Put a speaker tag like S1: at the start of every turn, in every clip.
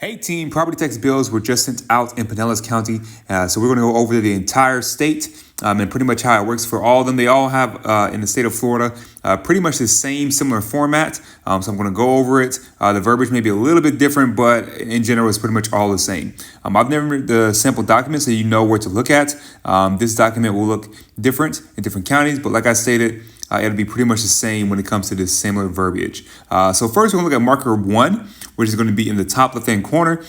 S1: Hey team, property tax bills were just sent out in Pinellas County. So we're going to go over the entire state and pretty much how it works for all of them. They all have in the state of Florida pretty much the same similar format. So I'm going to go over it. The verbiage may be a little bit different, but in general, it's pretty much all the same. I've never read the sample document, so you know where to look at. This document will look different in different counties, but like I stated, it'll be pretty much the same when it comes to this similar verbiage. So first, we're going to look at marker 1, which is going to be in the top left-hand corner.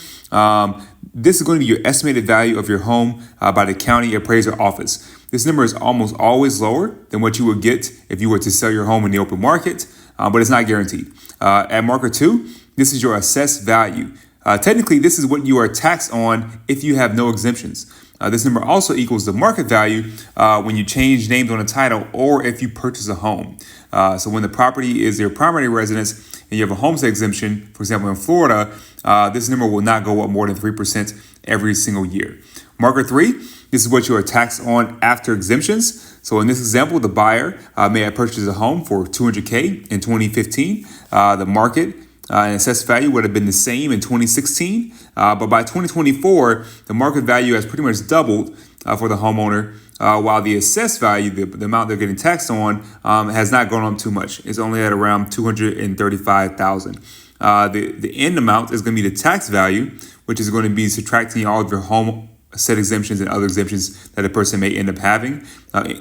S1: This is going to be your estimated value of your home by the county appraiser office. This number is almost always lower than what you would get if you were to sell your home in the open market, but it's not guaranteed. At marker 2, this is your assessed value. Technically, this is what you are taxed on if you have no exemptions. This number also equals the market value when you change names on a title or if you purchase a home. So when the property is your primary residence and you have a homestead exemption, for example, in Florida, this number will not go up more than 3% every single year. Marker 3, this is what you are taxed on after exemptions. So in this example, the buyer may have purchased a home for $200K in 2015. The market and assessed value would have been the same in 2016, but by 2024, the market value has pretty much doubled for the homeowner, while the assessed value, the amount they're getting taxed on, has not gone up too much. It's only at around $235,000. The end amount is going to be the tax value, which is going to be subtracting all of your home set exemptions and other exemptions that a person may end up having,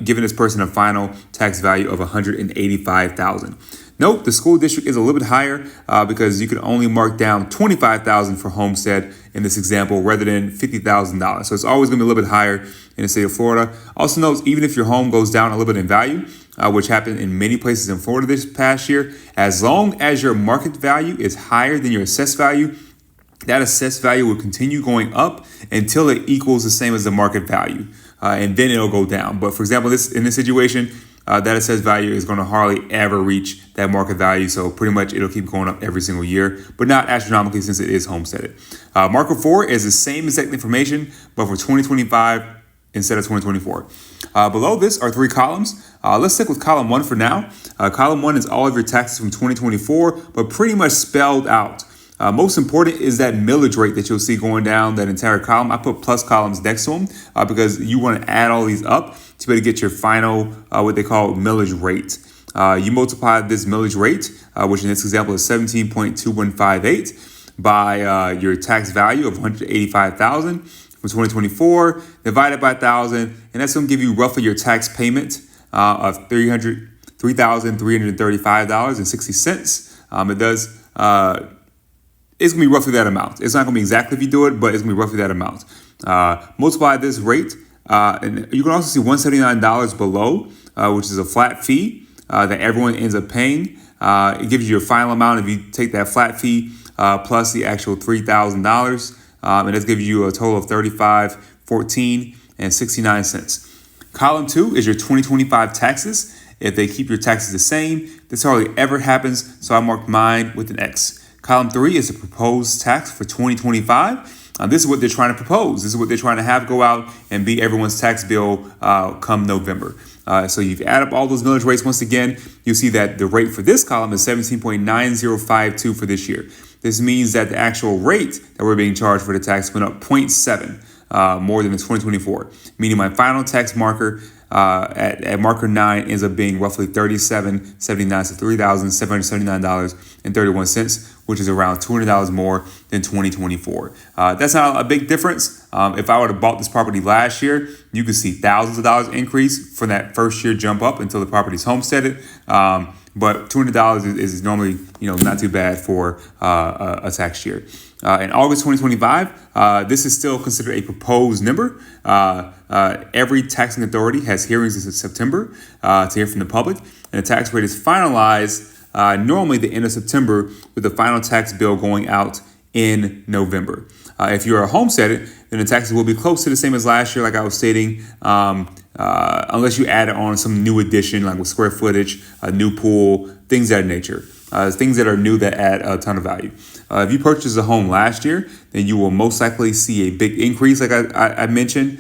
S1: giving this person a final tax value of $185,000. Note, the school district is a little bit higher because you can only mark down $25,000 for homestead in this example rather than $50,000. So it's always going to be a little bit higher in the state of Florida. Also note, even if your home goes down a little bit in value, which happened in many places in Florida this past year, as long as your market value is higher than your assessed value, that assessed value will continue going up until it equals the same as the market value, and then it'll go down. But for example, in this situation, that assessed value is going to hardly ever reach that market value. So pretty much it'll keep going up every single year, but not astronomically since it is homesteaded. Marker 4 is the same exact information, but for 2025 instead of 2024. Below this are 3 columns. Let's stick with column 1 for now. Column 1 is all of your taxes from 2024, but pretty much spelled out. Most important is that millage rate that you'll see going down that entire column. I put plus columns next to them because you want to add all these up to be able to get your final, what they call millage rate. You multiply this millage rate, which in this example is 17.2158, by your tax value of $185,000 from 2024, divided by 1,000, and that's going to give you roughly your tax payment of $3,335.60. It does. It's going to be roughly that amount. It's not going to be exactly if you do it, but it's going to be roughly that amount. Multiply this rate, and you can also see $179 below, which is a flat fee that everyone ends up paying. It gives you your final amount if you take that flat fee plus the actual $3,000, and that gives you a total of $35.14.69. Column 2 is your 2025 taxes. If they keep your taxes the same, this hardly ever happens, so I marked mine with an X. Column 3 is the proposed tax for 2025. This is what they're trying to propose. This is what they're trying to have go out and be everyone's tax bill come November. So you add up all those millage rates once again, you'll see that the rate for this column is 17.9052 for this year. This means that the actual rate that we're being charged for the tax went up 0.7 more than in 2024, meaning my final tax marker at marker 9 ends up being roughly $37.79, so $3,779.31, which is around $200 more than 2024. That's not a big difference. If I would have bought this property last year, you could see thousands of dollars increase for that first year jump up until the property's homesteaded. But $200 is normally, not too bad for a tax year. In August 2025, this is still considered a proposed number. Every taxing authority has hearings in September to hear from the public, and the tax rate is finalized normally the end of September, with the final tax bill going out in November. If you're a homesteaded, then the taxes will be close to the same as last year, like I was stating, unless you add on some new addition, like with square footage, a new pool, things of that nature. Things that are new that add a ton of value. If you purchased a home last year, then you will most likely see a big increase, like I mentioned.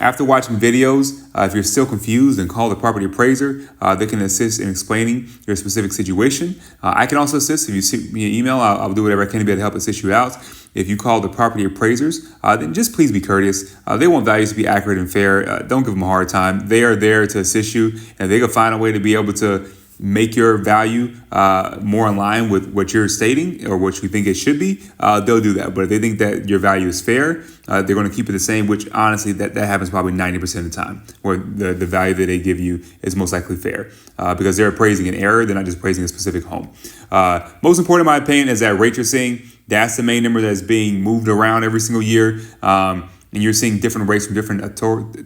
S1: After watching videos, if you're still confused, then call the property appraiser. They can assist in explaining your specific situation. I can also assist. If you send me an email, I'll do whatever I can to be able to help assist you out. If you call the property appraisers, then just please be courteous. They want values to be accurate and fair. Don't give them a hard time. They are there to assist you, and they can find a way to be able to make your value more in line with what you're stating or what you think it should be, they'll do that. But if they think that your value is fair, they're going to keep it the same, which honestly, that happens probably 90% of the time, where the value that they give you is most likely fair because they're appraising an error. They're not just appraising a specific home. Most important, in my opinion, is that rate you're seeing. That's the main number that's being moved around every single year. And you're seeing different rates from different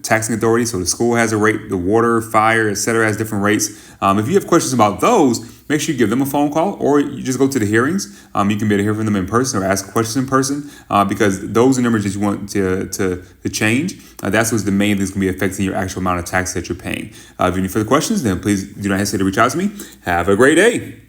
S1: taxing authorities. So the school has a rate, the water, fire, etc. has different rates. If you have questions about those, make sure you give them a phone call or you just go to the hearings. You can be able to hear from them in person or ask questions in person because those are numbers that you want to change. That's what's the main thing that's going to be affecting your actual amount of tax that you're paying. If you have any further questions, then please do not hesitate to reach out to me. Have a great day.